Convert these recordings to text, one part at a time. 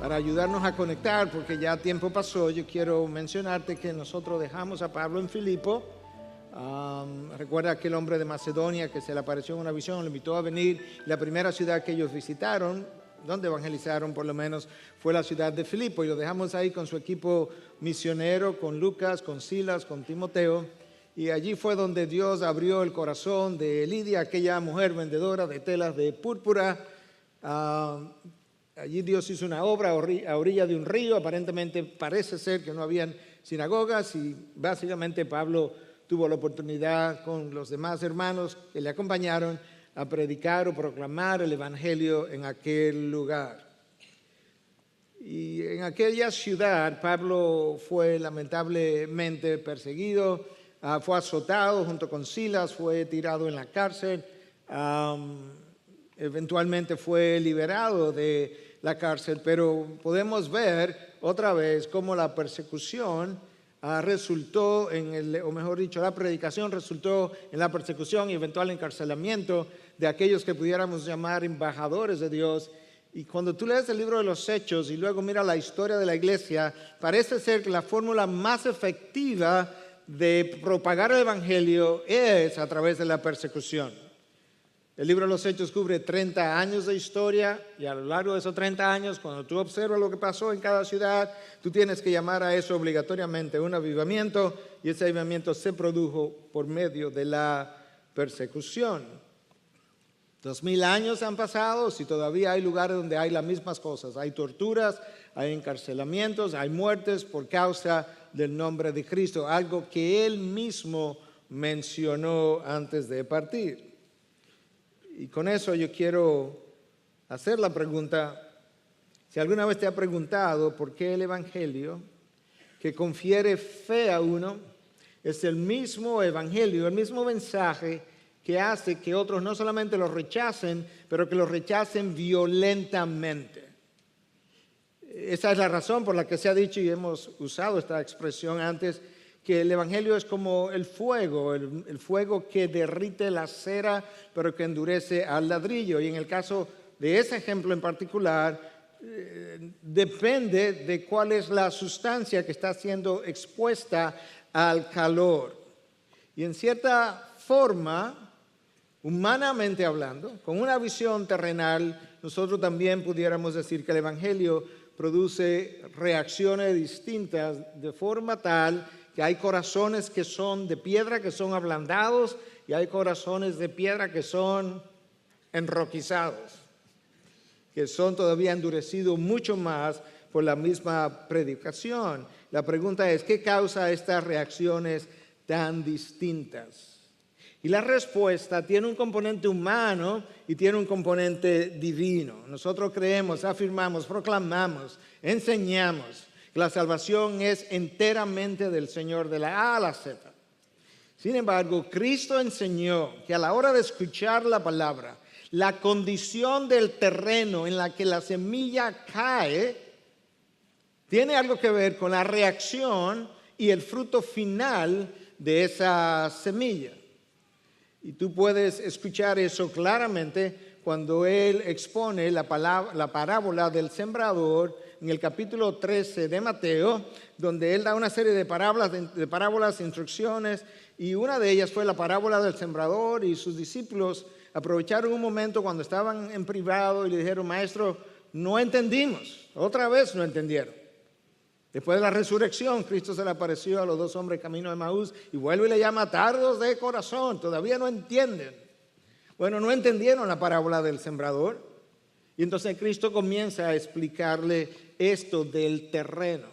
Para ayudarnos a conectar, porque ya tiempo pasó, yo quiero mencionarte que nosotros dejamos a Pablo en Filipo. Recuerda aquel hombre de Macedonia que se le apareció en una visión, lo invitó a venir. La primera ciudad que ellos visitaron, donde evangelizaron por lo menos, fue la ciudad de Filipo. Y lo dejamos ahí con su equipo misionero, con Lucas, con Silas, con Timoteo. Y allí fue donde Dios abrió el corazón de Lidia, aquella mujer vendedora de telas de púrpura. Allí Dios hizo una obra a orilla de un río. Aparentemente parece ser que no habían sinagogas y básicamente Pablo tuvo la oportunidad con los demás hermanos que le acompañaron a predicar o proclamar el evangelio en aquel lugar. Y en aquella ciudad Pablo fue lamentablemente perseguido, fue azotado junto con Silas, fue tirado en la cárcel. Eventualmente fue liberado de la cárcel, pero podemos ver otra vez cómo la persecución resultó o mejor dicho, la predicación resultó en la persecución y eventual encarcelamiento de aquellos que pudiéramos llamar embajadores de Dios. Y cuando tú lees el libro de los Hechos y luego miras la historia de la iglesia, parece ser que la fórmula más efectiva de propagar el evangelio es a través de la persecución. El libro de los Hechos cubre 30 años de historia y a lo largo de esos 30 años, cuando tú observas lo que pasó en cada ciudad, tú tienes que llamar a eso obligatoriamente un avivamiento, y ese avivamiento se produjo por medio de la persecución. 2000 años han pasado y todavía hay lugares donde hay las mismas cosas. Hay torturas, hay encarcelamientos, hay muertes por causa del nombre de Cristo, algo que Él mismo mencionó antes de partir. Y con eso yo quiero hacer la pregunta, si alguna vez te ha preguntado por qué el evangelio que confiere fe a uno es el mismo evangelio, el mismo mensaje que hace que otros no solamente lo rechacen, pero que lo rechacen violentamente. Esa es la razón por la que se ha dicho, y hemos usado esta expresión antes, que el evangelio es como el fuego que derrite la cera, pero que endurece al ladrillo. Y en el caso de ese ejemplo en particular, depende de cuál es la sustancia que está siendo expuesta al calor. Y en cierta forma, humanamente hablando, con una visión terrenal, nosotros también pudiéramos decir que el evangelio produce reacciones distintas de forma tal que hay corazones que son de piedra, que son ablandados, y hay corazones de piedra que son enroquizados, que son todavía endurecidos mucho más por la misma predicación. La pregunta es, ¿qué causa estas reacciones tan distintas? Y la respuesta tiene un componente humano y tiene un componente divino. Nosotros creemos, afirmamos, proclamamos, enseñamos que la salvación es enteramente del Señor, de la A a la Z. Sin embargo, Cristo enseñó que a la hora de escuchar la palabra, la condición del terreno en la que la semilla cae tiene algo que ver con la reacción y el fruto final de esa semilla. Y tú puedes escuchar eso claramente cuando Él expone la parábola del sembrador en el capítulo 13 de Mateo, donde Él da una serie de parábolas, instrucciones, y una de ellas fue la parábola del sembrador, y sus discípulos aprovecharon un momento cuando estaban en privado y le dijeron, maestro, no entendimos, otra vez no entendieron. Después de la resurrección, Cristo se le apareció a los dos hombres camino de Emaús y vuelve y le llama tardos de corazón, todavía no entienden. Bueno, no entendieron la parábola del sembrador. Y entonces Cristo comienza a explicarle esto del terreno.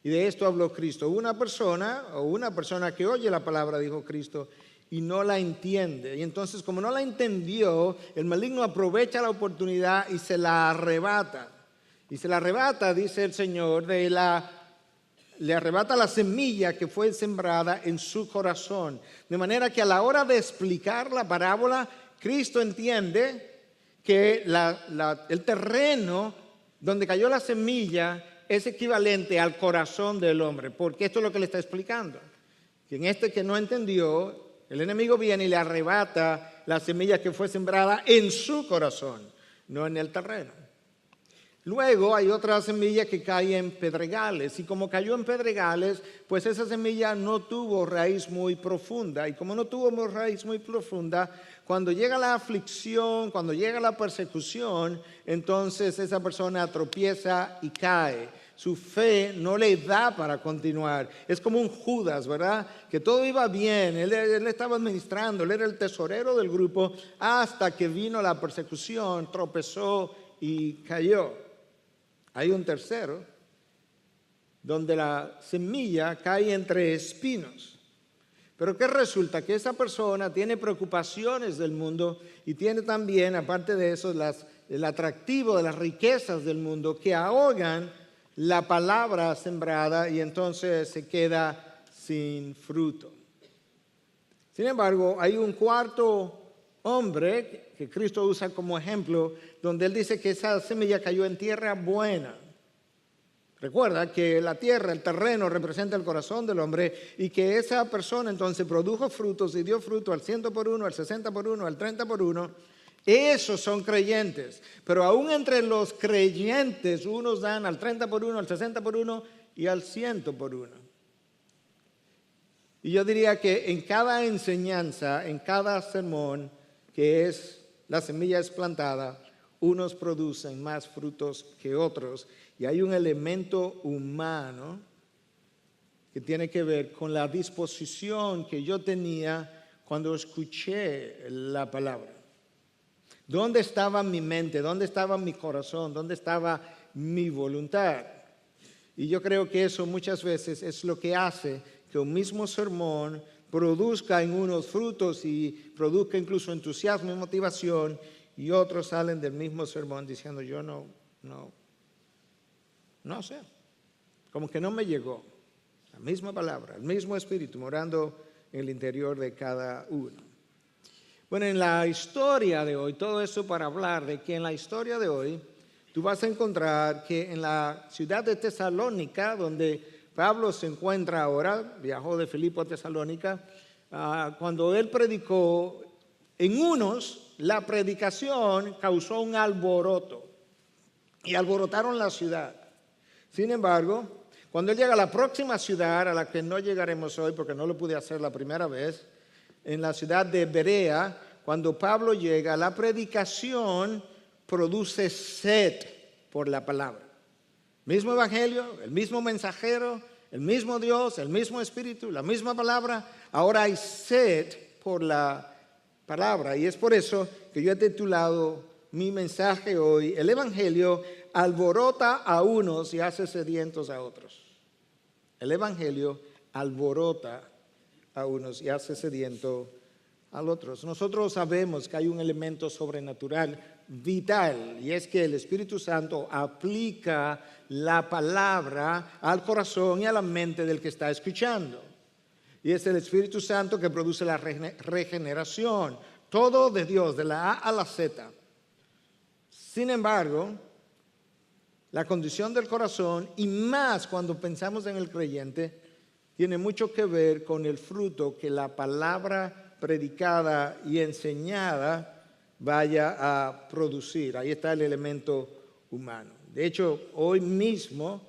Y de esto habló Cristo. Una persona que oye la palabra, dijo Cristo, y no la entiende. Y entonces, como no la entendió, el maligno aprovecha la oportunidad y se la arrebata. Y se la arrebata, dice el Señor, le arrebata la semilla que fue sembrada en su corazón. De manera que a la hora de explicar la parábola, Cristo entiende que el terreno donde cayó la semilla es equivalente al corazón del hombre, porque esto es lo que le está explicando. Que en este que no entendió, el enemigo viene y le arrebata la semilla que fue sembrada en su corazón, no en el terreno. Luego hay otra semilla que cae en pedregales y como cayó en pedregales, pues esa semilla no tuvo raíz muy profunda y como no tuvo raíz muy profunda, cuando llega la aflicción, cuando llega la persecución, entonces esa persona tropieza y cae. Su fe no le da para continuar. Es como un Judas, ¿verdad? Que todo iba bien, él estaba administrando, él era el tesorero del grupo hasta que vino la persecución, tropezó y cayó. Hay un tercero, donde la semilla cae entre espinos. Pero ¿qué resulta? Que esa persona tiene preocupaciones del mundo y tiene también, aparte de eso, el atractivo de las riquezas del mundo que ahogan la palabra sembrada y entonces se queda sin fruto. Sin embargo, hay un cuarto hombre que Cristo usa como ejemplo, donde él dice que esa semilla cayó en tierra buena. Recuerda que la tierra, el terreno, representa el corazón del hombre y que esa persona entonces produjo frutos y dio fruto al 100 por 1, al 60 por 1, al 30 por 1. Esos son creyentes, pero aún entre los creyentes unos dan al 30 por 1, al 60 por 1 y al 100 por 1. Y yo diría que en cada enseñanza, en cada sermón, que es la semilla es plantada, unos producen más frutos que otros. Y hay un elemento humano que tiene que ver con la disposición que yo tenía cuando escuché la palabra. ¿Dónde estaba mi mente? ¿Dónde estaba mi corazón? ¿Dónde estaba mi voluntad? Y yo creo que eso muchas veces es lo que hace que un mismo sermón produzca en unos frutos y produzca incluso entusiasmo y motivación, y otros salen del mismo sermón diciendo yo no sé, como que no me llegó. La misma palabra, el mismo espíritu morando en el interior de cada uno. Bueno, en la historia de hoy, todo eso para hablar de que en la historia de hoy tú vas a encontrar que en la ciudad de Tesalónica, donde Pablo se encuentra ahora, viajó de Filipo a Tesalónica, cuando él predicó, en unos la predicación causó un alboroto y alborotaron la ciudad. Sin embargo, cuando él llega a la próxima ciudad, a la que no llegaremos hoy porque no lo pude hacer la primera vez, en la ciudad de Berea, cuando Pablo llega, la predicación produce sed por la palabra. Mismo evangelio, el mismo mensajero, el mismo Dios, el mismo espíritu, la misma palabra. Ahora hay sed por la palabra y es por eso que yo he titulado mi mensaje hoy, el evangelio alborota a unos y hace sedientos a otros. El evangelio alborota a unos y hace sediento a otros. Nosotros sabemos que hay un elemento sobrenatural vital y es que el Espíritu Santo aplica la palabra al corazón y a la mente del que está escuchando. Y es el Espíritu Santo que produce la regeneración. Todo de Dios, de la A a la Z. Sin embargo, la condición del corazón, y más cuando pensamos en el creyente, tiene mucho que ver con el fruto que la palabra predicada y enseñada vaya a producir. Ahí está el elemento humano. De hecho, hoy mismo,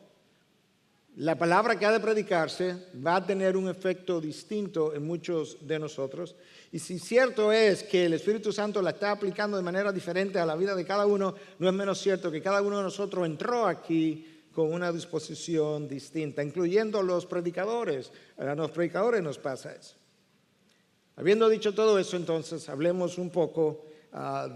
la palabra que ha de predicarse va a tener un efecto distinto en muchos de nosotros. Y si cierto es que el Espíritu Santo la está aplicando de manera diferente a la vida de cada uno, no es menos cierto que cada uno de nosotros entró aquí con una disposición distinta, incluyendo los predicadores. A los predicadores nos pasa eso. Habiendo dicho todo eso, entonces, hablemos un poco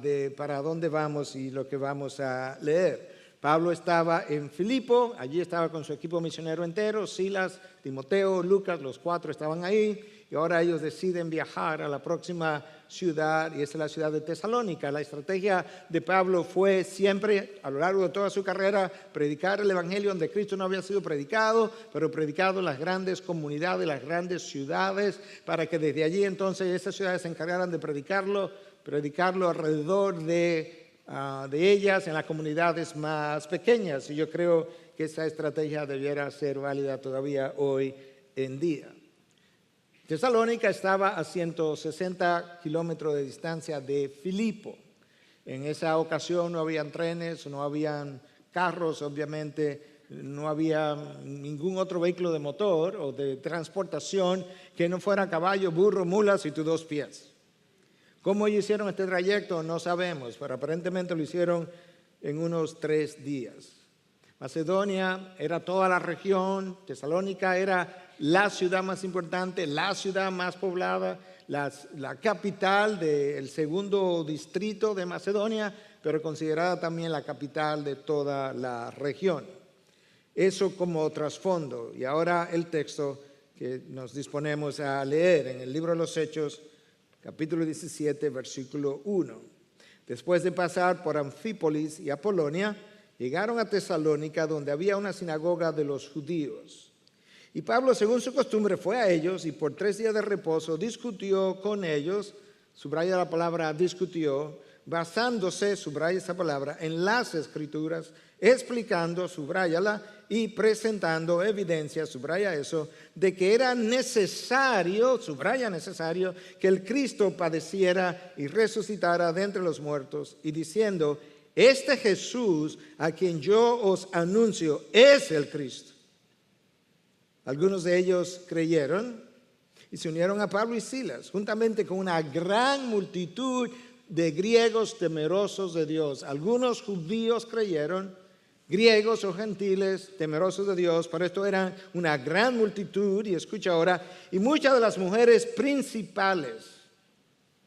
de para dónde vamos y lo que vamos a leer. Pablo estaba en Filipo, allí estaba con su equipo misionero entero, Silas, Timoteo, Lucas, los 4 estaban ahí, y ahora ellos deciden viajar a la próxima ciudad, y esa es la ciudad de Tesalónica. La estrategia de Pablo fue siempre, a lo largo de toda su carrera, predicar el evangelio donde Cristo no había sido predicado, pero predicado en las grandes comunidades, las grandes ciudades, para que desde allí entonces esas ciudades se encargaran de predicarlo alrededor de ellas en las comunidades más pequeñas, y yo creo que esa estrategia debiera ser válida todavía hoy en día. Tesalónica estaba a 160 kilómetros de distancia de Filipo. En esa ocasión no habían trenes, no habían carros, obviamente. No había ningún otro vehículo de motor o de transportación que no fuera caballo, burro, mulas y tus 2 pies. ¿Cómo ellos hicieron este trayecto? No sabemos, pero aparentemente lo hicieron en unos 3 días. Macedonia era toda la región, Tesalónica era la ciudad más importante, la ciudad más poblada, la capital del segundo distrito de Macedonia, pero considerada también la capital de toda la región. Eso como trasfondo. Y ahora el texto que nos disponemos a leer en el libro de los Hechos, capítulo 17, versículo 1. Después de pasar por Anfípolis y Apolonia, llegaron a Tesalónica, donde había una sinagoga de los judíos. Y Pablo, según su costumbre, fue a ellos y por 3 días de reposo discutió con ellos, subraya la palabra discutió, basándose, subraya esa palabra, en las Escrituras, explicando, subráyala, y presentando evidencia, subraya eso, de que era necesario, subraya necesario, que el Cristo padeciera y resucitara de entre los muertos, y diciendo, este Jesús a quien yo os anuncio es el Cristo. Algunos de ellos creyeron y se unieron a Pablo y Silas, juntamente con una gran multitud de griegos temerosos de Dios. Algunos judíos creyeron, griegos o gentiles temerosos de Dios, pero esto era una gran multitud, y escucha ahora, y muchas de las mujeres principales.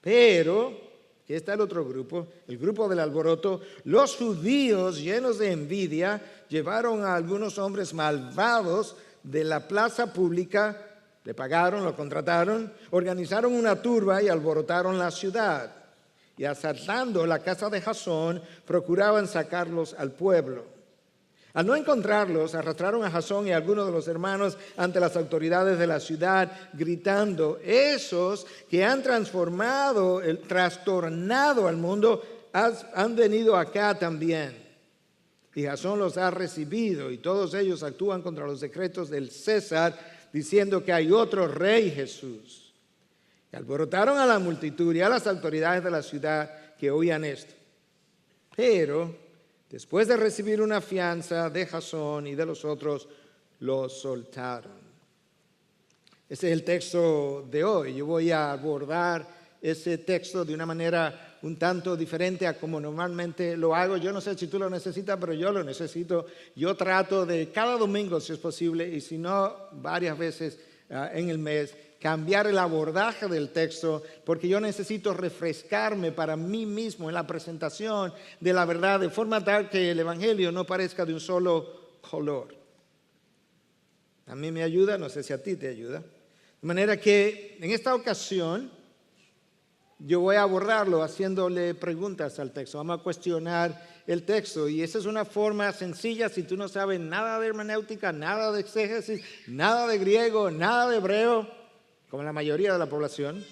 Pero, aquí está el otro grupo, el grupo del alboroto, los judíos llenos de envidia llevaron a algunos hombres malvados de la plaza pública, le pagaron, lo contrataron, organizaron una turba y alborotaron la ciudad. Y asaltando la casa de Jasón, procuraban sacarlos al pueblo. Al no encontrarlos, arrastraron a Jasón y a algunos de los hermanos ante las autoridades de la ciudad, gritando, esos que han trastornado al mundo, han venido acá también. Y Jasón los ha recibido, y todos ellos actúan contra los decretos del César, diciendo que hay otro rey, Jesús. Y alborotaron a la multitud y a las autoridades de la ciudad que oían esto. Pero después de recibir una fianza de Jasón y de los otros, los soltaron. Ese es el texto de hoy. Yo voy a abordar ese texto de una manera un tanto diferente a como normalmente lo hago. Yo no sé si tú lo necesitas, pero yo lo necesito. Yo trato de cada domingo, si es posible, y si no, varias veces en el mes, cambiar el abordaje del texto, porque yo necesito refrescarme para mí mismo en la presentación de la verdad, de forma tal que el Evangelio no parezca de un solo color. A mí me ayuda, no sé si a ti te ayuda. De manera que en esta ocasión yo voy a abordarlo haciéndole preguntas al texto. Vamos a cuestionar el texto, y esa es una forma sencilla. Si tú no sabes nada de hermenéutica, nada de exégesis, nada de griego, nada de hebreo, como la mayoría de la población,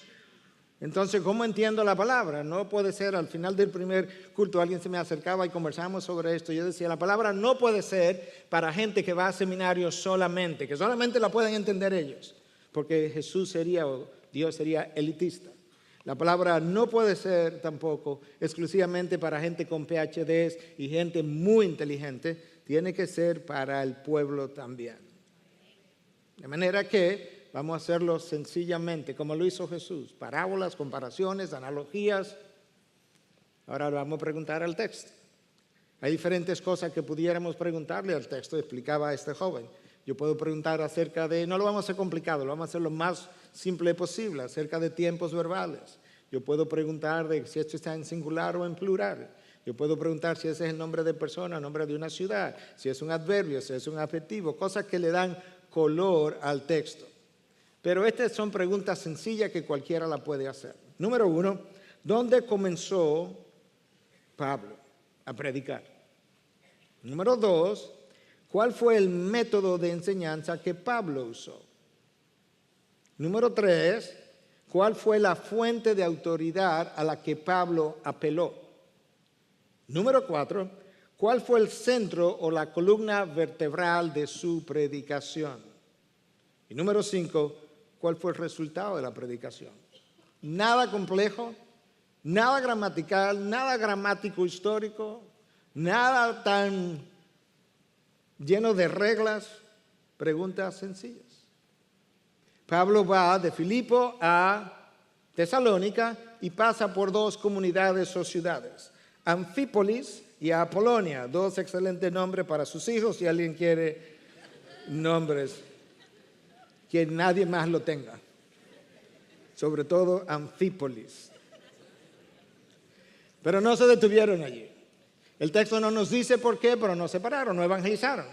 entonces, ¿cómo entiendo la palabra? No puede ser, al final del primer culto alguien se me acercaba y conversamos sobre esto. Yo decía, la palabra no puede ser para gente que va a seminarios solamente, que solamente la pueden entender ellos, porque Jesús sería, o Dios sería elitista. La palabra no puede ser tampoco exclusivamente para gente con PhDs y gente muy inteligente, tiene que ser para el pueblo también. De manera que vamos a hacerlo sencillamente, como lo hizo Jesús, parábolas, comparaciones, analogías. Ahora vamos a preguntar al texto. Hay diferentes cosas que pudiéramos preguntarle al texto, explicaba a este joven. Yo puedo preguntar acerca de, no lo vamos a hacer complicado, lo vamos a hacer lo más simple posible, acerca de tiempos verbales. Yo puedo preguntar de si esto está en singular o en plural. Yo puedo preguntar si ese es el nombre de persona, el nombre de una ciudad, si es un adverbio, si es un adjetivo, cosas que le dan color al texto. Pero estas son preguntas sencillas que cualquiera la puede hacer. Número 1, ¿dónde comenzó Pablo a predicar? Número 2, ¿cuál fue el método de enseñanza que Pablo usó? Número 3, ¿cuál fue la fuente de autoridad a la que Pablo apeló? Número 4, ¿cuál fue el centro o la columna vertebral de su predicación? Y número 5, ¿cuál fue el resultado de la predicación? Nada complejo, nada gramatical, nada gramático histórico, nada tan lleno de reglas, preguntas sencillas. Pablo va de Filipo a Tesalónica y pasa por dos comunidades o ciudades, Anfípolis y Apolonia, dos excelentes nombres para sus hijos, si alguien quiere nombres que nadie más lo tenga, sobre todo Anfípolis. Pero no se detuvieron allí. El texto no nos dice por qué, pero no separaron, no evangelizaron.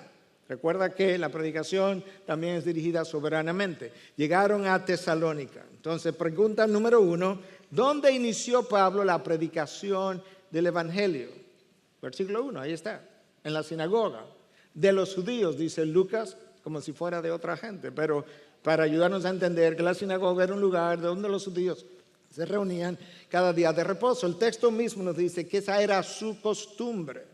Recuerda que la predicación también es dirigida soberanamente. Llegaron a Tesalónica. Entonces, pregunta número 1, ¿dónde inició Pablo la predicación del evangelio? Versículo 1, ahí está, en la sinagoga de los judíos, dice Lucas, como si fuera de otra gente, pero para ayudarnos a entender que la sinagoga era un lugar donde los judíos se reunían cada día de reposo. El texto mismo nos dice que esa era su costumbre.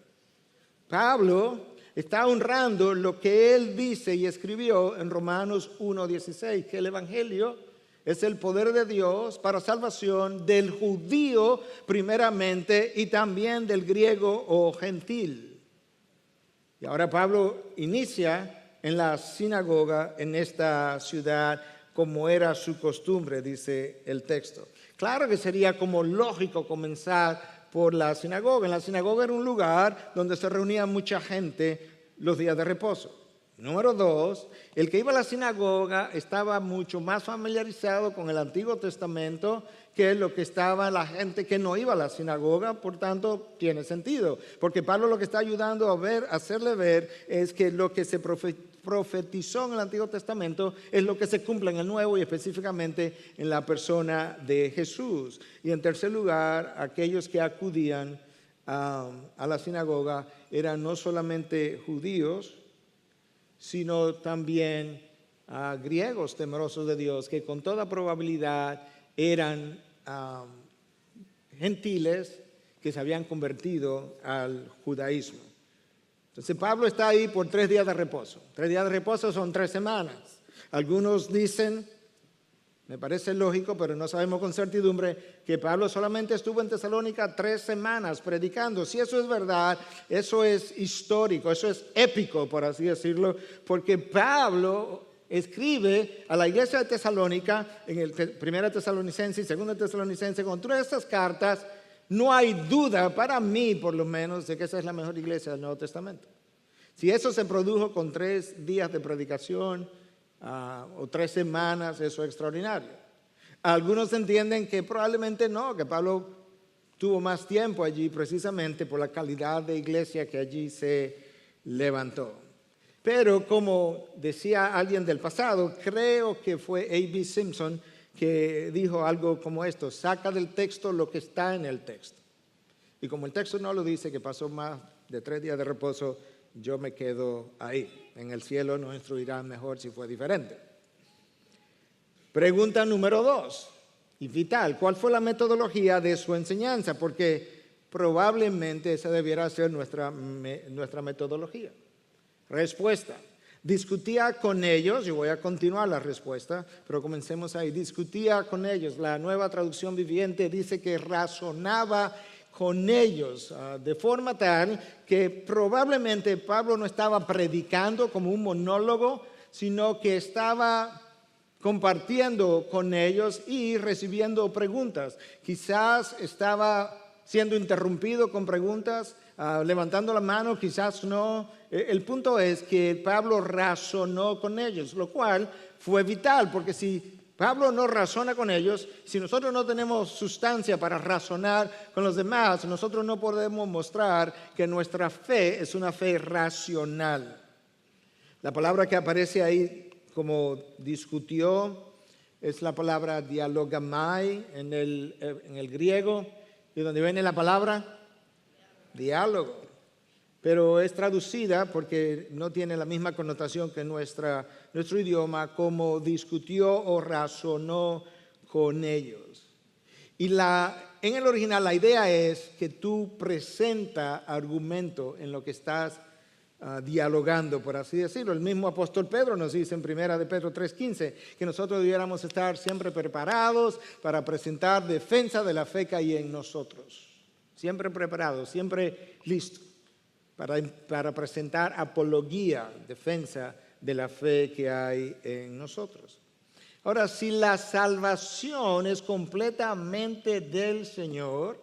Pablo está honrando lo que él dice y escribió en Romanos 1:16, que el evangelio es el poder de Dios para salvación del judío primeramente y también del griego o gentil. Y ahora Pablo inicia en la sinagoga en esta ciudad como era su costumbre, dice el texto. Claro que sería como lógico comenzar por la sinagoga. En la sinagoga era un lugar donde se reunía mucha gente los días de reposo. Número 2, el que iba a la sinagoga estaba mucho más familiarizado con el Antiguo Testamento que lo que estaba la gente que no iba a la sinagoga, por tanto tiene sentido, porque Pablo lo que está ayudando a hacerle ver es que lo que se profetizó en el Antiguo Testamento es lo que se cumple en el Nuevo y específicamente en la persona de Jesús. Y en tercer lugar, aquellos que acudían a la sinagoga eran no solamente judíos, sino también griegos temerosos de Dios, que con toda probabilidad eran gentiles que se habían convertido al judaísmo. Entonces Pablo está ahí por 3 días de reposo. 3 días de reposo son 3 semanas. Algunos dicen, me parece lógico, pero no sabemos con certidumbre, que Pablo solamente estuvo en Tesalónica 3 semanas predicando. Si eso es verdad, eso es histórico, eso es épico, por así decirlo, porque Pablo escribe a la iglesia de Tesalónica, en el 1 Tesalonicense y 2 Tesalonicense, con todas estas cartas. No hay duda, para mí por lo menos, de que esa es la mejor iglesia del Nuevo Testamento. Si eso se produjo con 3 días de predicación o 3 semanas, eso es extraordinario. Algunos entienden que probablemente no, que Pablo tuvo más tiempo allí precisamente por la calidad de iglesia que allí se levantó. Pero como decía alguien del pasado, creo que fue A.B. Simpson, que dijo algo como esto: saca del texto lo que está en el texto. Y como el texto no lo dice, que pasó más de 3 días de reposo, yo me quedo ahí. En el cielo nos instruirán mejor si fue diferente. Pregunta número 2, y vital: ¿cuál fue la metodología de su enseñanza? Porque probablemente esa debiera ser nuestra metodología. Respuesta: discutía con ellos. Yo voy a continuar la respuesta, pero comencemos ahí. Discutía con ellos. La Nueva Traducción Viviente dice que razonaba con ellos, de forma tal que probablemente Pablo no estaba predicando como un monólogo, sino que estaba compartiendo con ellos y recibiendo preguntas. Quizás estaba siendo interrumpido con preguntas, levantando la mano, quizás no. El punto es que Pablo razonó con ellos, lo cual fue vital, porque si Pablo no razona con ellos, si nosotros no tenemos sustancia para razonar con los demás, nosotros no podemos mostrar que nuestra fe es una fe racional. La palabra que aparece ahí como discutió es la palabra dialogamai en el griego, de donde viene la palabra diálogo. Pero es traducida porque no tiene la misma connotación que nuestro idioma, como discutió o razonó con ellos. Y en el original la idea es que tú presenta argumento en lo que estás dialogando, por así decirlo. El mismo apóstol Pedro nos dice en 1 de Pedro 3:15 que nosotros debiéramos estar siempre preparados para presentar defensa de la fe que hay en nosotros. Siempre preparados, siempre listos. para presentar apología, defensa de la fe que hay en nosotros. Ahora, si la salvación es completamente del Señor,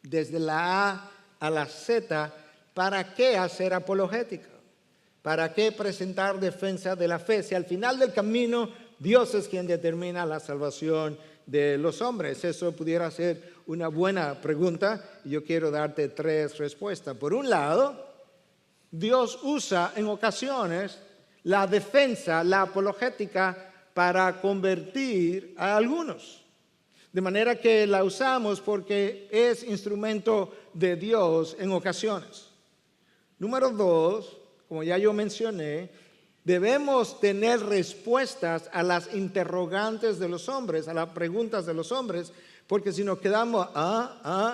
desde la A a la Z, ¿para qué hacer apologética? ¿Para qué presentar defensa de la fe? Si al final del camino Dios es quien determina la salvación de los hombres. Eso pudiera ser una buena pregunta y yo quiero darte 3 respuestas. Por un lado, Dios usa en ocasiones la defensa, la apologética, para convertir a algunos. De manera que la usamos porque es instrumento de Dios en ocasiones. Número 2, como ya yo mencioné, debemos tener respuestas a las interrogantes de los hombres, a las preguntas de los hombres, porque si nos quedamos,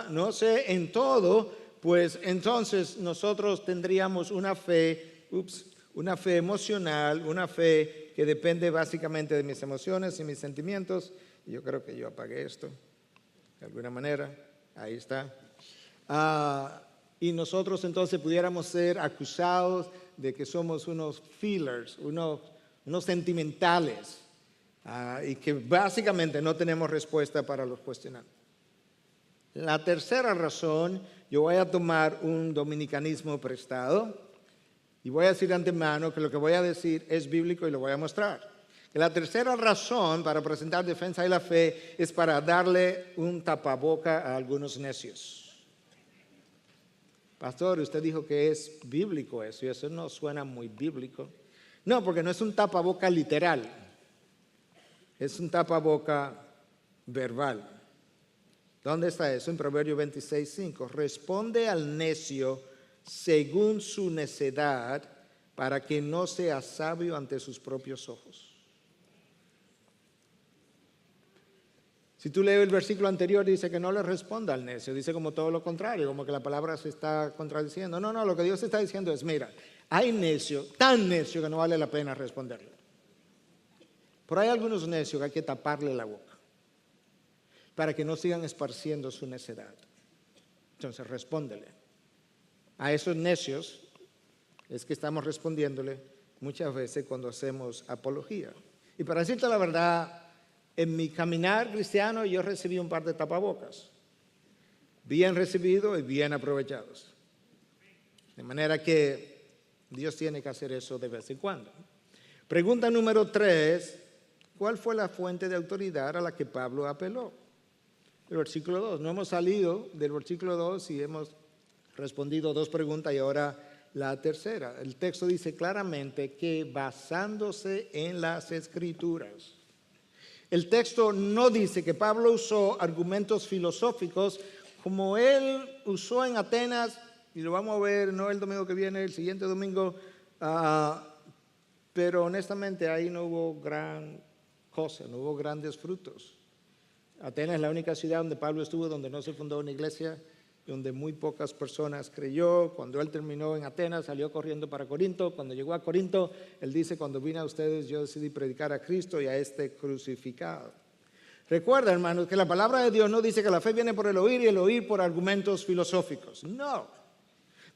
no sé, en todo, pues entonces nosotros tendríamos una fe emocional, una fe que depende básicamente de mis emociones y mis sentimientos. Yo creo que yo apagué esto, de alguna manera, ahí está. Y nosotros entonces pudiéramos ser acusados de que somos unos feelers, unos sentimentales, y que básicamente no tenemos respuesta para los cuestionantes. La tercera razón, yo voy a tomar un dominicanismo prestado y voy a decir de antemano que lo que voy a decir es bíblico y lo voy a mostrar. La tercera razón para presentar defensa de la fe es para darle un tapaboca a algunos necios. Pastor, usted dijo que es bíblico eso, y eso no suena muy bíblico. No, porque no es un tapaboca literal, es un tapaboca verbal. ¿Dónde está eso? En Proverbios 26:5. Responde al necio según su necedad, para que no sea sabio ante sus propios ojos. Si tú lees el versículo anterior, dice que no le responda al necio, dice como todo lo contrario, como que la palabra se está contradiciendo. No, lo que Dios está diciendo es, mira, hay necio, tan necio que no vale la pena responderle. Pero hay algunos necios que hay que taparle la boca, para que no sigan esparciendo su necedad. Entonces, respóndele. A esos necios es que estamos respondiéndole muchas veces cuando hacemos apología. Y para decirte la verdad, en mi caminar cristiano yo recibí un par de tapabocas, bien recibidos y bien aprovechados. De manera que Dios tiene que hacer eso de vez en cuando. Pregunta número 3, ¿cuál fue la fuente de autoridad a la que Pablo apeló? El versículo 2, no hemos salido del versículo 2 y hemos respondido 2 preguntas y ahora la tercera. El texto dice claramente que basándose en las Escrituras. El texto no dice que Pablo usó argumentos filosóficos como él usó en Atenas, y lo vamos a ver no el domingo que viene, el siguiente domingo, pero honestamente ahí no hubo gran cosa, no hubo grandes frutos. Atenas es la única ciudad donde Pablo estuvo, donde no se fundó una iglesia, donde muy pocas personas creyó. Cuando él terminó en Atenas, salió corriendo para Corinto. Cuando llegó a Corinto, él dice, cuando vine a ustedes, yo decidí predicar a Cristo y a este crucificado. Recuerda, hermanos, que la palabra de Dios no dice que la fe viene por el oír y el oír por argumentos filosóficos. No.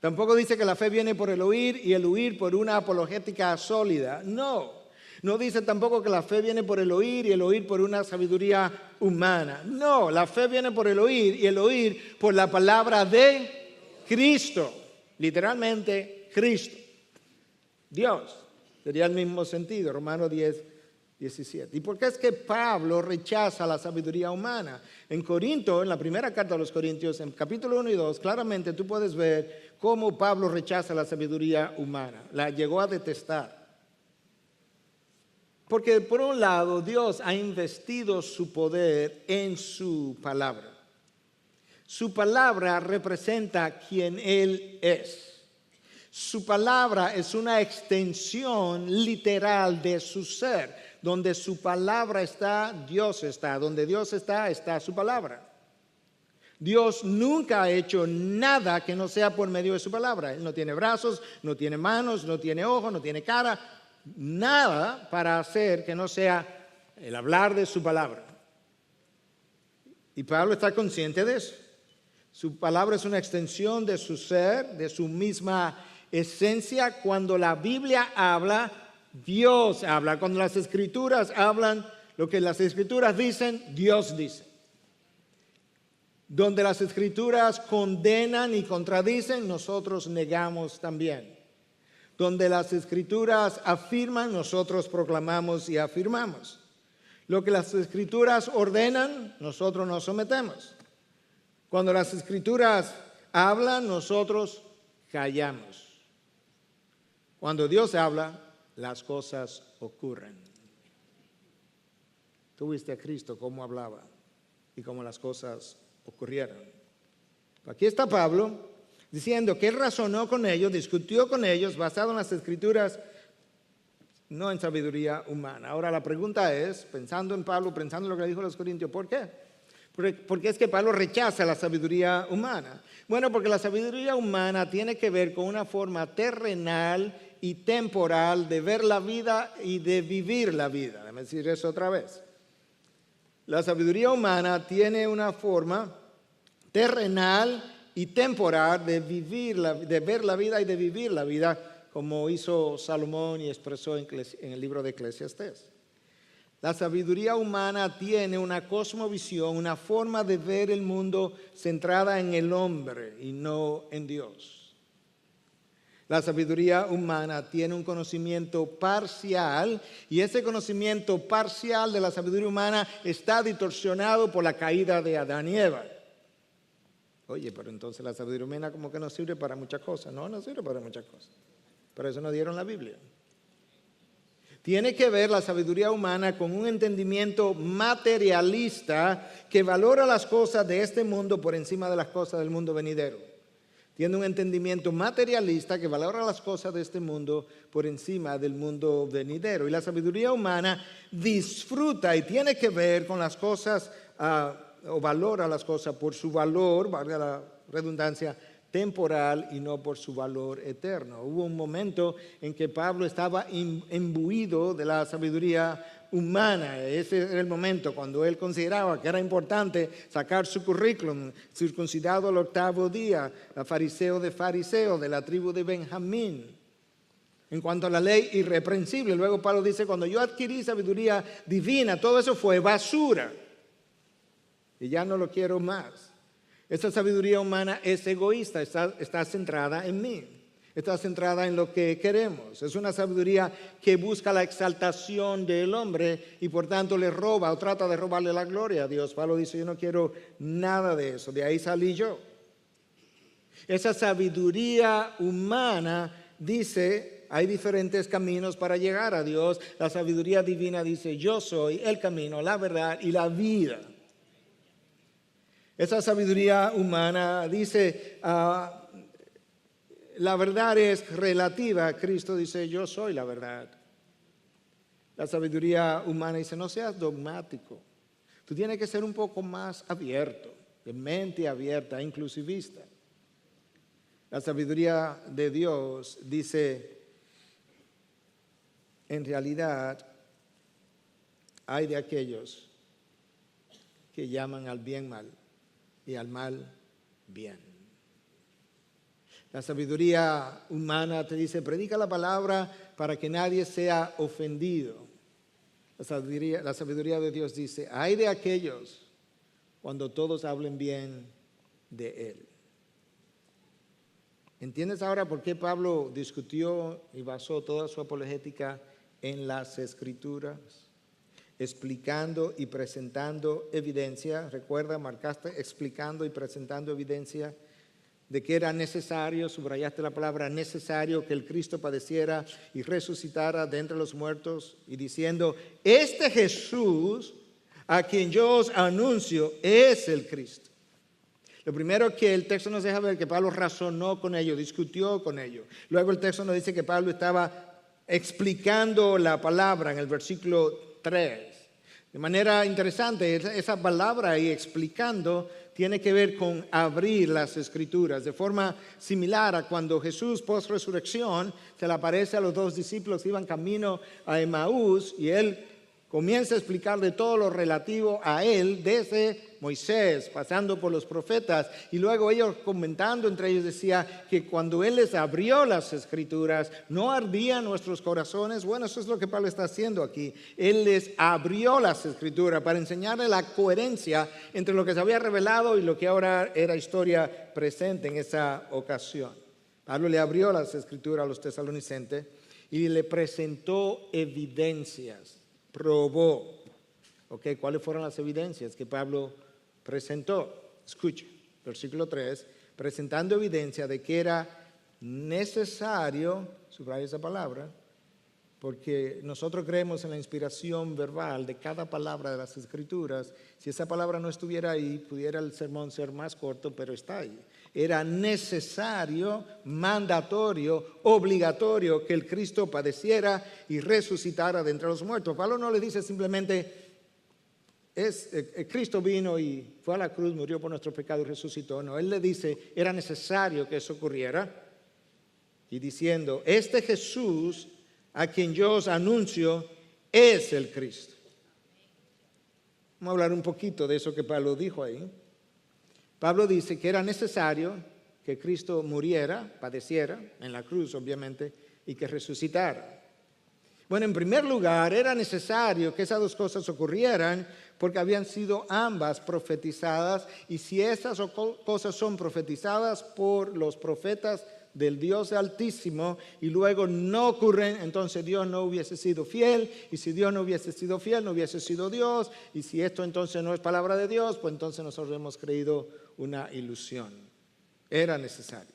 Tampoco dice que la fe viene por el oír y el oír por una apologética sólida. No. No dice tampoco que la fe viene por el oír y el oír por una sabiduría humana. No, la fe viene por el oír y el oír por la palabra de Cristo. Literalmente, Cristo. Dios. Sería el mismo sentido, Romanos 10:17. ¿Y por qué es que Pablo rechaza la sabiduría humana? En Corinto, en la primera carta a los Corintios, en capítulo 1 y 2, claramente tú puedes ver cómo Pablo rechaza la sabiduría humana. La llegó a detestar. Porque por un lado Dios ha investido su poder en su palabra. Su palabra representa quien Él es. Su palabra es una extensión literal de su ser. Donde su palabra está, Dios está. Donde Dios está, está su palabra. Dios nunca ha hecho nada que no sea por medio de su palabra. Él no tiene brazos, no tiene manos, no tiene ojos, no tiene cara. Nada para hacer que no sea el hablar de su palabra. Y Pablo está consciente de eso. Su palabra es una extensión de su ser, de su misma esencia. Cuando la Biblia habla, Dios habla. Cuando las Escrituras hablan, lo que las Escrituras dicen, Dios dice. Donde las Escrituras condenan y contradicen, nosotros negamos también. Donde las Escrituras afirman, nosotros proclamamos y afirmamos. Lo que las Escrituras ordenan, nosotros nos sometemos. Cuando las Escrituras hablan, nosotros callamos. Cuando Dios habla, las cosas ocurren. Tú viste a Cristo cómo hablaba y cómo las cosas ocurrieron. Aquí está Pablo diciendo que él razonó con ellos, discutió con ellos basado en las Escrituras, no en sabiduría humana. Ahora la pregunta es, pensando en Pablo, pensando en lo que dijo a los Corintios, ¿por qué? Porque es que Pablo rechaza la sabiduría humana. Bueno, porque la sabiduría humana tiene que ver con una forma terrenal y temporal de ver la vida y de vivir la vida. Déjame decir eso otra vez. La sabiduría humana tiene una forma terrenal y temporal de ver la vida y de vivir la vida, como hizo Salomón y expresó en el libro de Eclesiastés. La sabiduría humana tiene una cosmovisión, una forma de ver el mundo centrada en el hombre y no en Dios. La sabiduría humana tiene un conocimiento parcial y ese conocimiento parcial de la sabiduría humana está distorsionado por la caída de Adán y Eva. Oye, pero entonces la sabiduría humana como que no sirve para muchas cosas. No sirve para muchas cosas. Por eso no dieron la Biblia. Tiene que ver la sabiduría humana con un entendimiento materialista que valora las cosas de este mundo por encima de las cosas del mundo venidero. Tiene un entendimiento materialista que valora las cosas de este mundo por encima del mundo venidero. Y la sabiduría humana disfruta y tiene que ver con las cosas, o valora las cosas por su valor, valga la redundancia, temporal y no por su valor eterno. Hubo un momento en que Pablo estaba imbuido de la sabiduría humana. Ese era el momento cuando él consideraba que era importante sacar su currículum, circuncidado al 8º día, fariseo de la tribu de Benjamín. En cuanto a la ley irreprensible, luego Pablo dice, cuando yo adquirí sabiduría divina, todo eso fue basura. Y ya no lo quiero más. Esta sabiduría humana es egoísta, está centrada en mí, está centrada en lo que queremos. Es una sabiduría que busca la exaltación del hombre y por tanto le roba o trata de robarle la gloria a Dios. Pablo dice, yo no quiero nada de eso, de ahí salí yo. Esa sabiduría humana dice, hay diferentes caminos para llegar a Dios. La sabiduría divina dice, yo soy el camino, la verdad y la vida. Esa sabiduría humana dice, la verdad es relativa. Cristo dice, yo soy la verdad. La sabiduría humana dice, no seas dogmático. Tú tienes que ser un poco más abierto, de mente abierta, inclusivista. La sabiduría de Dios dice, en realidad, hay de aquellos que llaman al bien mal y al mal bien. La sabiduría humana te dice, predica la palabra para que nadie sea ofendido. La sabiduría de Dios dice, hay de aquellos cuando todos hablen bien de Él. ¿Entiendes ahora por qué Pablo discutió y basó toda su apologética en las Escrituras? Explicando y presentando evidencia, recuerda, marcaste explicando y presentando evidencia de que era necesario, subrayaste la palabra necesario, que el Cristo padeciera y resucitara de entre los muertos, y diciendo, este Jesús a quien yo os anuncio es el Cristo. Lo primero que el texto nos deja ver que Pablo razonó con ellos, discutió con ellos. Luego el texto nos dice que Pablo estaba explicando la palabra en el versículo 3. De manera interesante, esa palabra ahí explicando tiene que ver con abrir las Escrituras, de forma similar a cuando Jesús post-resurrección se le aparece a los 2 discípulos que iban camino a Emaús y él comienza a explicar de todo lo relativo a él, desde Moisés, pasando por los profetas, y luego ellos comentando entre ellos decía que cuando él les abrió las escrituras, no ardían nuestros corazones. Bueno, eso es lo que Pablo está haciendo aquí. Él les abrió las escrituras para enseñarles la coherencia entre lo que se había revelado y lo que ahora era historia presente en esa ocasión. Pablo le abrió las escrituras a los tesalonicenses y le presentó evidencias. Probó. ¿Cuáles fueron las evidencias que Pablo presentó? Escuche, versículo 3, presentando evidencia de que era necesario, subraya esa palabra, porque nosotros creemos en la inspiración verbal de cada palabra de las Escrituras. Si esa palabra no estuviera ahí, pudiera el sermón ser más corto, pero está ahí. Era necesario, mandatorio, obligatorio que el Cristo padeciera y resucitara de entre los muertos. Pablo no le dice simplemente, Cristo vino y fue a la cruz, murió por nuestro pecado y resucitó. No, él le dice, era necesario que eso ocurriera. Y diciendo, este Jesús a quien yo os anuncio es el Cristo. Vamos a hablar un poquito de eso que Pablo dijo ahí. Pablo dice que era necesario que Cristo muriera, padeciera en la cruz obviamente, y que resucitara. Bueno, en primer lugar, era necesario que esas dos cosas ocurrieran porque habían sido ambas profetizadas, y si esas cosas son profetizadas por los profetas del Dios Altísimo y luego no ocurren, entonces Dios no hubiese sido fiel, y si Dios no hubiese sido fiel, no hubiese sido Dios, y si esto entonces no es palabra de Dios, pues entonces nosotros hemos creído una ilusión. Era necesario.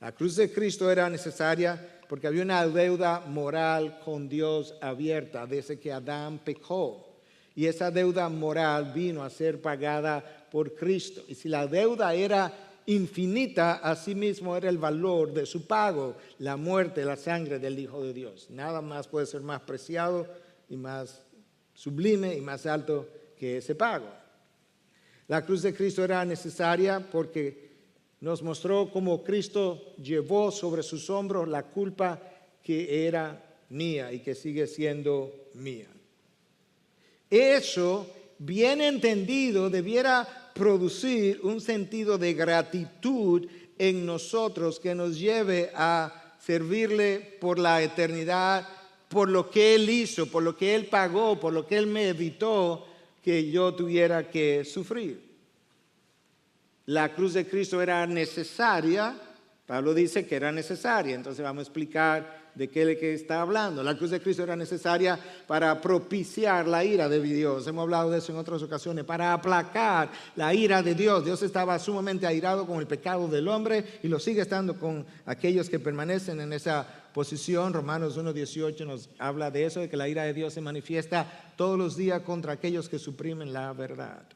La cruz de Cristo era necesaria porque había una deuda moral con Dios abierta desde que Adán pecó. Y esa deuda moral vino a ser pagada por Cristo. Y si la deuda era infinita, asimismo era el valor de su pago, la muerte, la sangre del Hijo de Dios. Nada más puede ser más preciado y más sublime y más alto que ese pago. La cruz de Cristo era necesaria porque nos mostró cómo Cristo llevó sobre sus hombros la culpa que era mía y que sigue siendo mía. Eso, bien entendido, debiera producir un sentido de gratitud en nosotros que nos lleve a servirle por la eternidad, por lo que Él hizo, por lo que Él pagó, por lo que Él me evitó que yo tuviera que sufrir. La cruz de Cristo era necesaria. Pablo dice que era necesaria, entonces vamos a explicar de qué es que está hablando. La cruz de Cristo era necesaria para propiciar la ira de Dios. Hemos hablado de eso en otras ocasiones, para aplacar la ira de Dios. Dios estaba sumamente airado con el pecado del hombre y lo sigue estando con aquellos que permanecen en esa posición. Romanos 1:18 nos habla de eso, de que la ira de Dios se manifiesta todos los días contra aquellos que suprimen la verdad.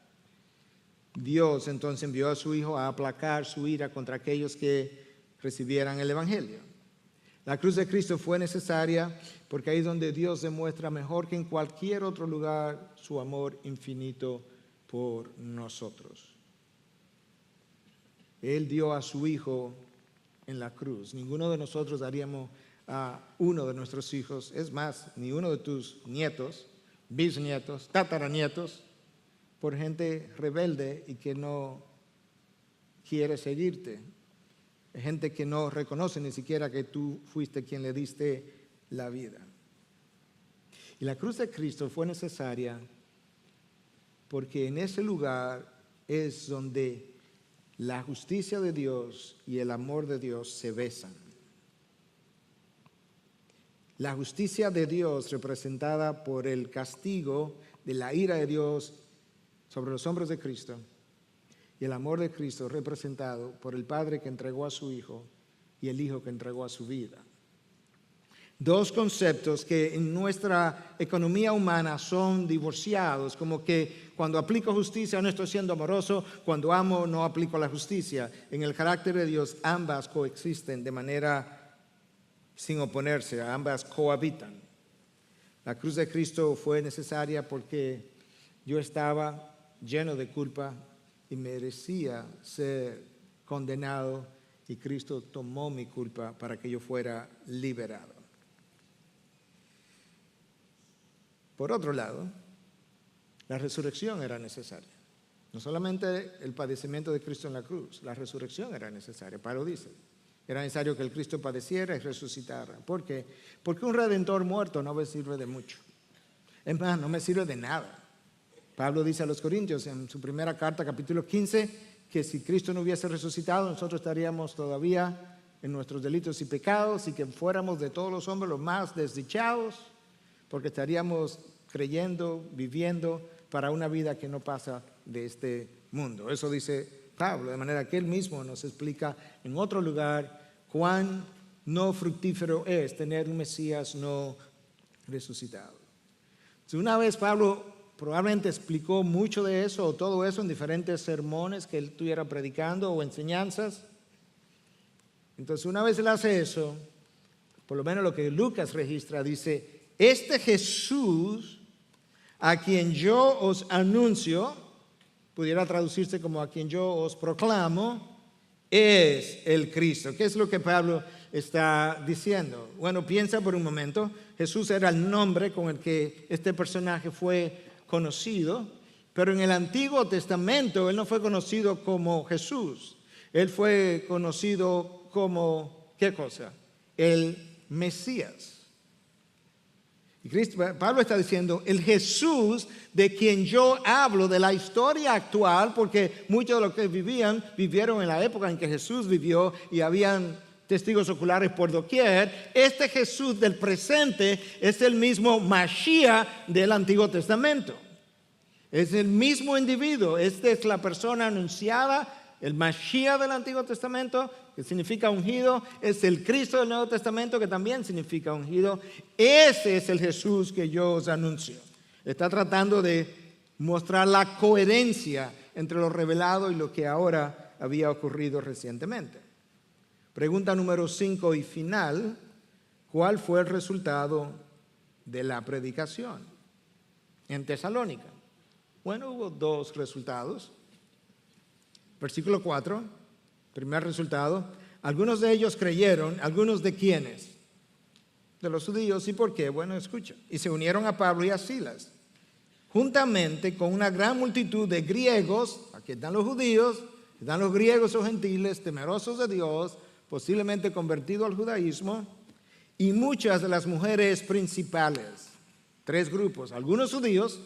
Dios entonces envió a su Hijo a aplacar su ira contra aquellos que recibieran el Evangelio. La cruz de Cristo fue necesaria porque ahí es donde Dios demuestra mejor que en cualquier otro lugar su amor infinito por nosotros. Él dio a su Hijo en la cruz. Ninguno de nosotros daríamos a uno de nuestros hijos, es más, ni uno de tus nietos, bisnietos, tataranietos, por gente rebelde y que no quiere seguirte. Gente que no reconoce ni siquiera que tú fuiste quien le diste la vida. Y la cruz de Cristo fue necesaria porque en ese lugar es donde la justicia de Dios y el amor de Dios se besan. La justicia de Dios representada por el castigo de la ira de Dios sobre los hombres de Cristo, y el amor de Cristo representado por el Padre que entregó a su Hijo y el Hijo que entregó a su vida. Dos conceptos que en nuestra economía humana son divorciados, como que cuando aplico justicia no estoy siendo amoroso, cuando amo no aplico la justicia. En el carácter de Dios ambas coexisten de manera sin oponerse, ambas cohabitan. La cruz de Cristo fue necesaria porque yo estaba lleno de culpa y merecía ser condenado, y Cristo tomó mi culpa para que yo fuera liberado. Por otro lado, la resurrección era necesaria. No solamente el padecimiento de Cristo en la cruz, la resurrección era necesaria. Pablo dice, era necesario que el Cristo padeciera y resucitara. ¿Por qué? Porque un redentor muerto no me sirve de mucho. Es más, no me sirve de nada. Pablo dice a los Corintios en su primera carta, capítulo 15, que si Cristo no hubiese resucitado, nosotros estaríamos todavía en nuestros delitos y pecados y que fuéramos de todos los hombres los más desdichados, porque estaríamos creyendo, viviendo para una vida que no pasa de este mundo. Eso dice Pablo, de manera que él mismo nos explica en otro lugar cuán no fructífero es tener un Mesías no resucitado. Una vez Pablo probablemente explicó mucho de eso o todo eso en diferentes sermones que él estuviera predicando o enseñanzas. Entonces, una vez él hace eso, por lo menos lo que Lucas registra, dice, este Jesús a quien yo os anuncio, pudiera traducirse como a quien yo os proclamo, es el Cristo. ¿Qué es lo que Pablo está diciendo? Bueno, piensa por un momento. Jesús era el nombre con el que este personaje fue conocido, pero en el Antiguo Testamento él no fue conocido como Jesús. Él fue conocido como, ¿qué cosa? El Mesías. Y Pablo está diciendo, el Jesús de quien yo hablo de la historia actual, porque muchos de los que vivieron en la época en que Jesús vivió y habían testigos oculares por doquier. Este Jesús del presente es el mismo Mashiach del Antiguo Testamento. Es el mismo individuo. Esta es la persona anunciada, el Mashiach del Antiguo Testamento, que significa ungido. Es el Cristo del Nuevo Testamento, que también significa ungido. Ese es el Jesús que yo os anuncio. Está tratando de mostrar la coherencia entre lo revelado y lo que ahora había ocurrido recientemente. Pregunta número 5 y final, ¿cuál fue el resultado de la predicación en Tesalónica? Bueno, hubo dos resultados. Versículo 4, primer resultado, algunos de ellos creyeron, ¿algunos de quiénes? De los judíos. ¿Y por qué? Bueno, escucha. Y se unieron a Pablo y a Silas, juntamente con una gran multitud de griegos, aquí están los judíos, están los griegos o gentiles, temerosos de Dios, posiblemente convertidos al judaísmo, y muchas de las mujeres principales. Tres grupos, algunos judíos,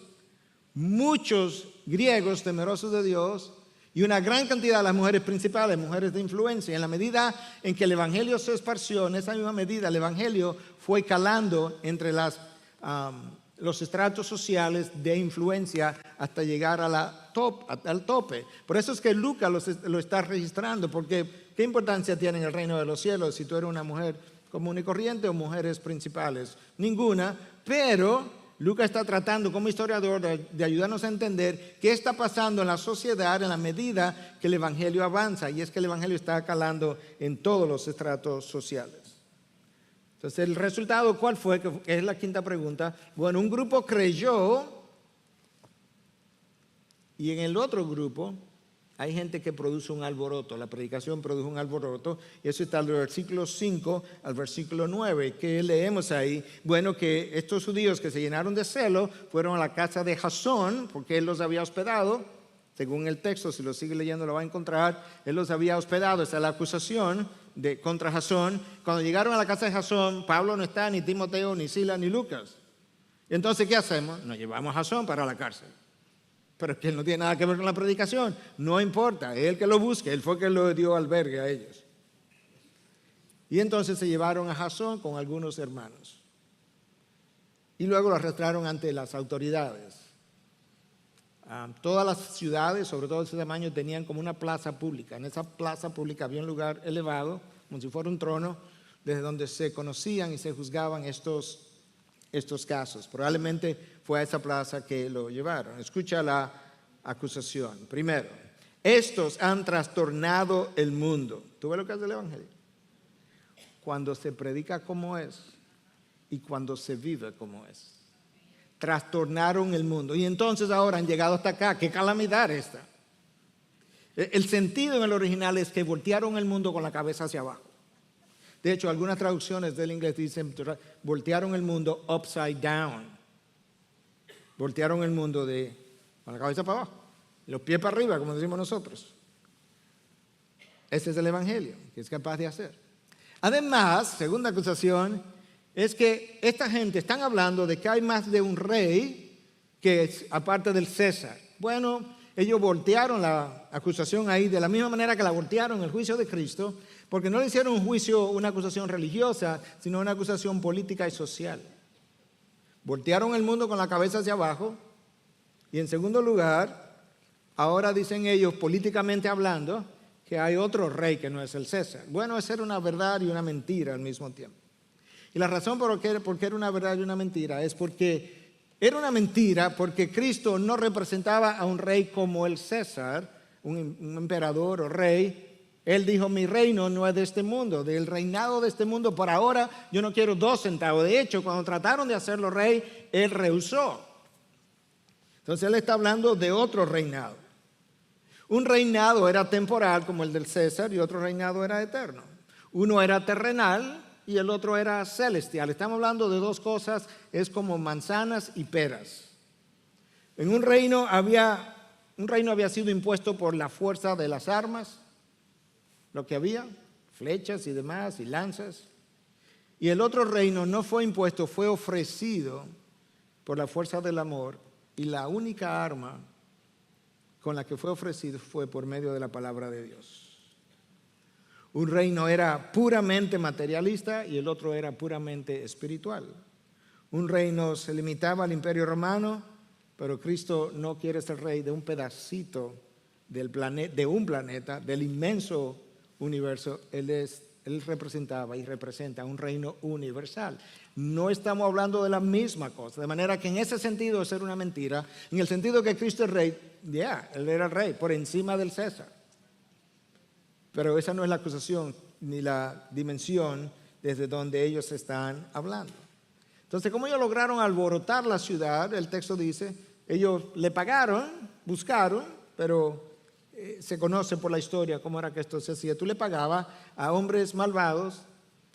muchos griegos temerosos de Dios, y una gran cantidad de las mujeres principales, mujeres de influencia. En la medida en que el evangelio se esparció, en esa misma medida el evangelio fue calando entre los estratos sociales de influencia hasta llegar al tope. Por eso es que Lucas lo está registrando, porque ¿qué importancia tiene en el reino de los cielos si tú eres una mujer común y corriente o mujeres principales? Ninguna, pero Lucas está tratando como historiador de ayudarnos a entender qué está pasando en la sociedad en la medida que el evangelio avanza, y es que el evangelio está calando en todos los estratos sociales. Entonces, el resultado, ¿cuál fue? Que es la quinta pregunta. Bueno, un grupo creyó y en el otro grupo hay gente que produce un alboroto. La predicación produjo un alboroto, y eso está del versículo 5 al versículo 9. ¿Qué leemos ahí? Bueno, que estos judíos que se llenaron de celo fueron a la casa de Jasón, porque él los había hospedado. Según el texto, si lo sigue leyendo lo va a encontrar. Él los había hospedado. Esa es la acusación contra Jasón. Cuando llegaron a la casa de Jasón, Pablo no está, ni Timoteo, ni Silas, ni Lucas. Y entonces, ¿qué hacemos? Nos llevamos a Jasón para la cárcel. Pero es que él no tiene nada que ver con la predicación. No importa, es él que lo busque, él fue que lo dio albergue a ellos. Y entonces se llevaron a Jasón con algunos hermanos. Y luego lo arrastraron ante las autoridades. Todas las ciudades, sobre todo de ese tamaño, tenían como una plaza pública. En esa plaza pública había un lugar elevado, como si fuera un trono, desde donde se conocían y se juzgaban estos casos. Probablemente fue a esa plaza que lo llevaron. Escucha la acusación. Primero, estos han trastornado el mundo. ¿Tú ves lo que hace el evangelio? Cuando se predica como es y cuando se vive como es. Trastornaron el mundo. Y entonces ahora han llegado hasta acá. ¡Qué calamidad esta! El sentido en el original es que voltearon el mundo con la cabeza hacia abajo. De hecho, algunas traducciones del inglés dicen voltearon el mundo upside down. Voltearon el mundo con la cabeza para abajo, los pies para arriba, como decimos nosotros. Ese es el evangelio que es capaz de hacer. Además, segunda acusación, es que esta gente están hablando de que hay más de un rey que es aparte del César. Bueno, ellos voltearon la acusación ahí de la misma manera que la voltearon el juicio de Cristo, porque no le hicieron un juicio, una acusación religiosa, sino una acusación política y social. Voltearon el mundo con la cabeza hacia abajo y en segundo lugar, ahora dicen ellos, políticamente hablando, que hay otro rey que no es el César. Bueno, es ser una verdad y una mentira al mismo tiempo. Y la razón por qué era una verdad y una mentira es porque era una mentira porque Cristo no representaba a un rey como el César, un emperador o rey. Él dijo, mi reino no es de este mundo, del reinado de este mundo por ahora yo no quiero 2 centavos. De hecho, cuando trataron de hacerlo rey, él rehusó. Entonces él está hablando de otro reinado. Un reinado era temporal como el del César y otro reinado era eterno. Uno era terrenal y el otro era celestial. Estamos hablando de 2 cosas, es como manzanas y peras. En un reino había sido impuesto por la fuerza de las armas, lo que había, flechas y demás, y lanzas. Y el otro reino no fue impuesto, fue ofrecido por la fuerza del amor. Y la única arma con la que fue ofrecido fue por medio de la palabra de Dios. Un reino era puramente materialista y el otro era puramente espiritual. Un reino se limitaba al imperio romano, pero Cristo no quiere ser rey de un pedacito de un planeta, del inmenso universo. Él representaba y representa un reino universal. No estamos hablando de la misma cosa, de manera que en ese sentido es ser una mentira, en el sentido que Cristo es rey, él era el rey, por encima del César. Pero esa no es la acusación ni la dimensión desde donde ellos están hablando. Entonces, ¿cómo ellos lograron alborotar la ciudad? El texto dice, ellos le pagaron, buscaron, pero se conoce por la historia cómo era que esto se hacía. Tú le pagabas a hombres malvados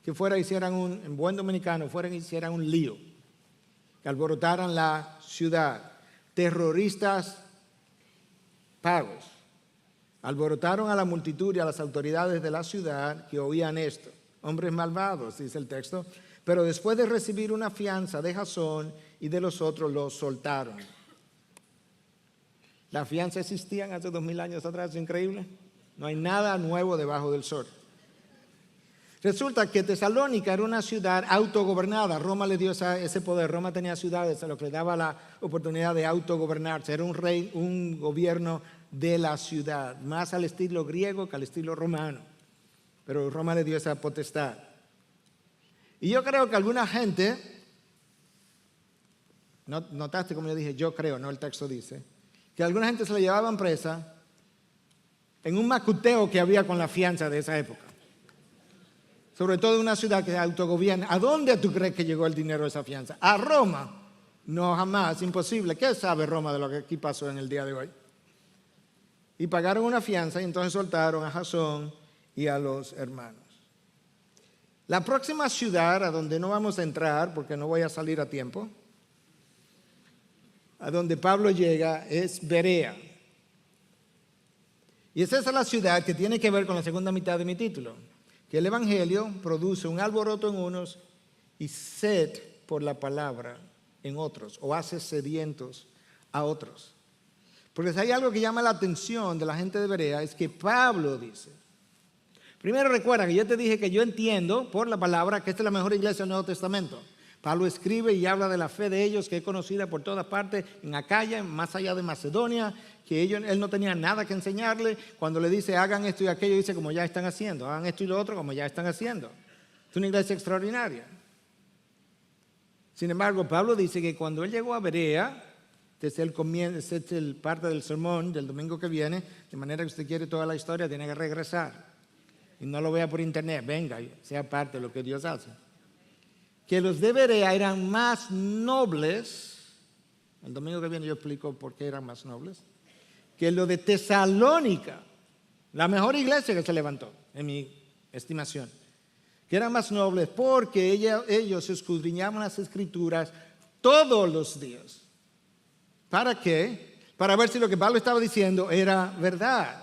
que en buen dominicano, hicieran un lío, que alborotaran la ciudad. Terroristas pagos. Alborotaron a la multitud y a las autoridades de la ciudad que oían esto. Hombres malvados, dice el texto, pero después de recibir una fianza de Jasón y de los otros, los soltaron. Las fianzas existían hace 2000 años atrás, es increíble. No hay nada nuevo debajo del sol. Resulta que Tesalónica era una ciudad autogobernada. Roma le dio ese poder. Roma tenía ciudades a lo que le daba la oportunidad de autogobernarse. Era un gobierno de la ciudad, más al estilo griego que al estilo romano. Pero Roma le dio esa potestad. Y yo creo que alguna gente, notaste como yo dije, yo creo, no el texto dice, que alguna gente se la llevaban presa en un macuteo que había con la fianza de esa época. Sobre todo en una ciudad que se autogobierna. ¿A dónde tú crees que llegó el dinero de esa fianza? ¿A Roma? No, jamás, imposible. ¿Qué sabe Roma de lo que aquí pasó en el día de hoy? Y pagaron una fianza y entonces soltaron a Jasón y a los hermanos. La próxima ciudad a donde no vamos a entrar, porque no voy a salir a tiempo, a donde Pablo llega es Berea. Y esa es la ciudad que tiene que ver con la segunda mitad de mi título, que el Evangelio produce un alboroto en unos y sed por la palabra en otros, o hace sedientos a otros. Porque si hay algo que llama la atención de la gente de Berea es que Pablo dice, primero recuerda que yo te dije que yo entiendo por la palabra que esta es la mejor iglesia del Nuevo Testamento. Pablo escribe y habla de la fe de ellos que es conocida por todas partes, en Acaya, más allá de Macedonia, que él no tenía nada que enseñarle. Cuando le dice hagan esto y aquello, dice como ya están haciendo, hagan esto y lo otro como ya están haciendo. Es una iglesia extraordinaria. Sin embargo, Pablo dice que cuando él llegó a Berea, este es el parte del sermón del domingo que viene, de manera que usted quiere toda la historia, tiene que regresar. Y no lo vea por internet, venga, sea parte de lo que Dios hace. Que los de Berea eran más nobles, el domingo que viene yo explico por qué eran más nobles, que los de Tesalónica, la mejor iglesia que se levantó, en mi estimación, que eran más nobles porque ellos escudriñaban las Escrituras todos los días ¿Para qué? Para ver si lo que Pablo estaba diciendo era verdad.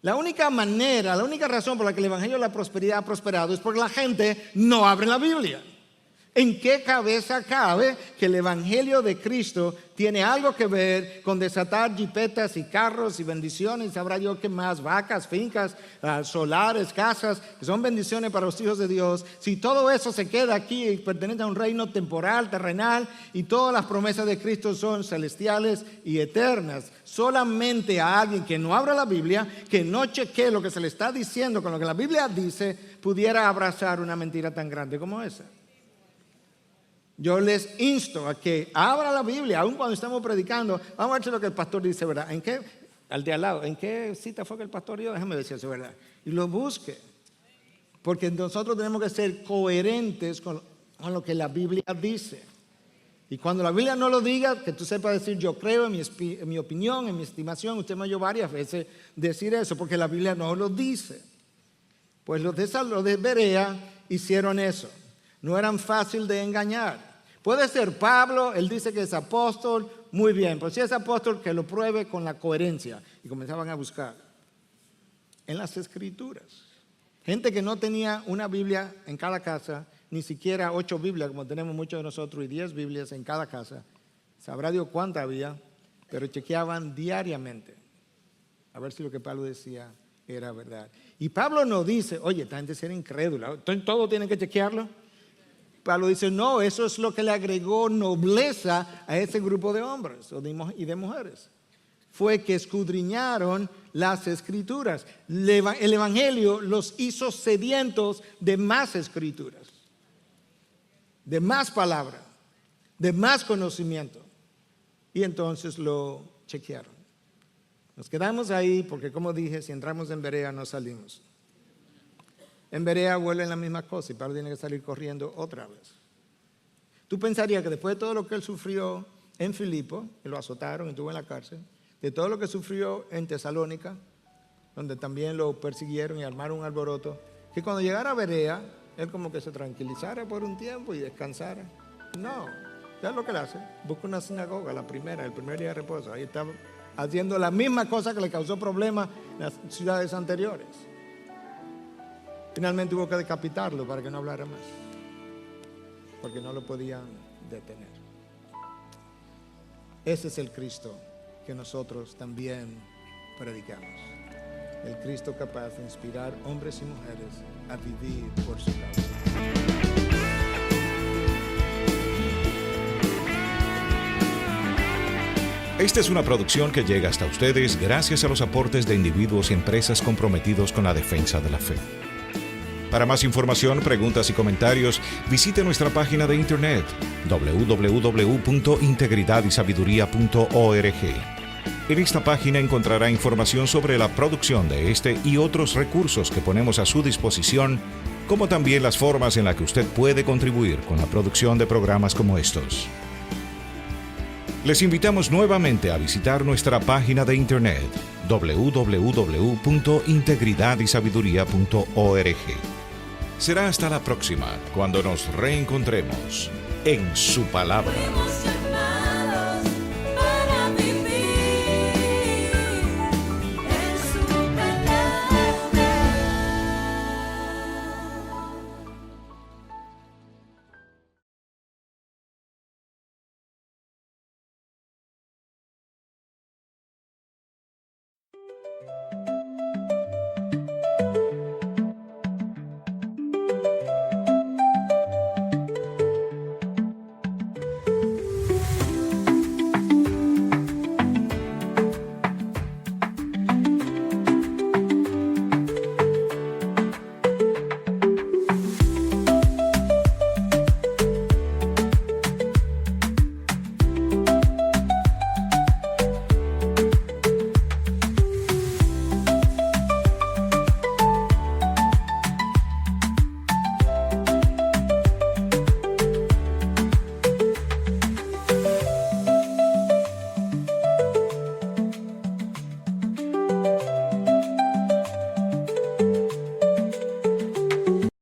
La única manera, la única razón por la que el Evangelio de la Prosperidad ha prosperado es porque la gente no abre la Biblia. ¿En qué cabeza cabe que el Evangelio de Cristo tiene algo que ver con desatar jipetas y carros y bendiciones? Sabrá yo qué más, vacas, fincas, solares, casas, que son bendiciones para los hijos de Dios. Si todo eso se queda aquí y pertenece a un reino temporal, terrenal, y todas las promesas de Cristo son celestiales y eternas, solamente a alguien que no abra la Biblia, que no chequee lo que se le está diciendo con lo que la Biblia dice, pudiera abrazar una mentira tan grande como esa. Yo les insto a que abra la Biblia, aun cuando estamos predicando. Vamos a ver si lo que el pastor dice, ¿verdad? ¿En qué? Al de al lado, ¿en qué cita fue que el pastor dio? Déjame ver si es verdad. Y lo busque. Porque nosotros tenemos que ser coherentes con lo que la Biblia dice. Y cuando la Biblia no lo diga, que tú sepas decir, yo creo en mi opinión, en mi estimación. Usted me oyó varias veces decir eso, porque la Biblia no lo dice. Pues los de Berea hicieron eso. No eran fácil de engañar. Puede ser Pablo, él dice que es apóstol, muy bien, pero si es apóstol, que lo pruebe con la coherencia. Y comenzaban a buscar en las Escrituras. Gente que no tenía una Biblia en cada casa, ni siquiera 8 Biblias, como tenemos muchos de nosotros, y 10 Biblias en cada casa. Sabrá Dios cuánta había, pero chequeaban diariamente a ver si lo que Pablo decía era verdad. Y Pablo no dice, oye, esta gente será incrédula, todo tienen que chequearlo. Pablo dice, no, eso es lo que le agregó nobleza a ese grupo de hombres y de mujeres. Fue que escudriñaron las Escrituras. El Evangelio los hizo sedientos de más Escrituras, de más palabra, de más conocimiento. Y entonces lo chequearon. Nos quedamos ahí porque, como dije, si entramos en Berea no salimos. En Berea vuelven la misma cosa y Pablo tiene que salir corriendo otra vez. Tú pensarías que después de todo lo que él sufrió en Filipo, que lo azotaron y estuvo en la cárcel, de todo lo que sufrió en Tesalónica, donde también lo persiguieron y armaron un alboroto, que cuando llegara a Berea, él como que se tranquilizara por un tiempo y descansara. No, ¿sabes lo que él hace? Busca una sinagoga, el primer día de reposo. Ahí está haciendo la misma cosa que le causó problemas en las ciudades anteriores. Finalmente hubo que decapitarlo para que no hablara más, porque no lo podían detener. Ese es el Cristo que nosotros también predicamos. El Cristo capaz de inspirar hombres y mujeres a vivir por su causa. Esta es una producción que llega hasta ustedes gracias a los aportes de individuos y empresas comprometidos con la defensa de la fe. Para más información, preguntas y comentarios, visite nuestra página de internet www.integridadysabiduría.org. En esta página encontrará información sobre la producción de este y otros recursos que ponemos a su disposición, como también las formas en las que usted puede contribuir con la producción de programas como estos. Les invitamos nuevamente a visitar nuestra página de internet www.integridadysabiduría.org. Será hasta la próxima, cuando nos reencontremos en su palabra.